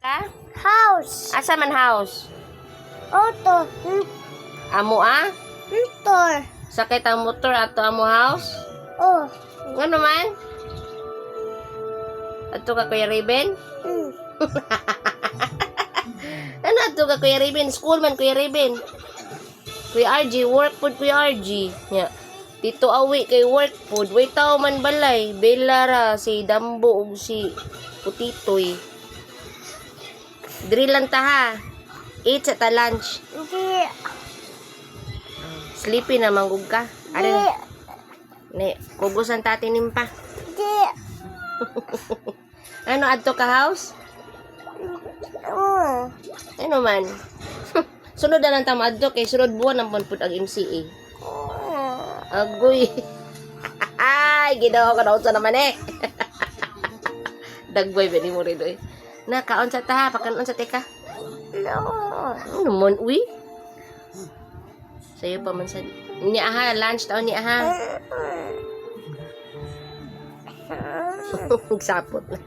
Ka? House. Asa man house? Auto. Amo Motor. Sakit ang motor ato amo house? Oh. Ngano man? Ato ka Kuya Raven? Ano ato ka Kuya Raven? School man Kuya Raven. Kuya RG, work pod Kuya RG. Nya. Dito awi kay work pod. Way tao man balay. Bella ra si Dambo ug si Putitoy. Diri lang ta ha. Eat sa ta lunch. Hindi. Sleepy na manggug ka. Hindi. Are. Ne, kugusan tati nimpa. Hindi. Ano adto ka house? Oh. Ano man? Sunod na lang ta maadto kay sunod buwan ang pud ang MCA. Agoy. Ay, ginawa ko na unsa naman eh. Dagboy ba ni mo rin eh. Na, kaon sa ta, pakanon sa teka. No. Ano mon, uy? Sa'yo pa man sa... Ni aha, lunch taon ni aha. Magsapot na.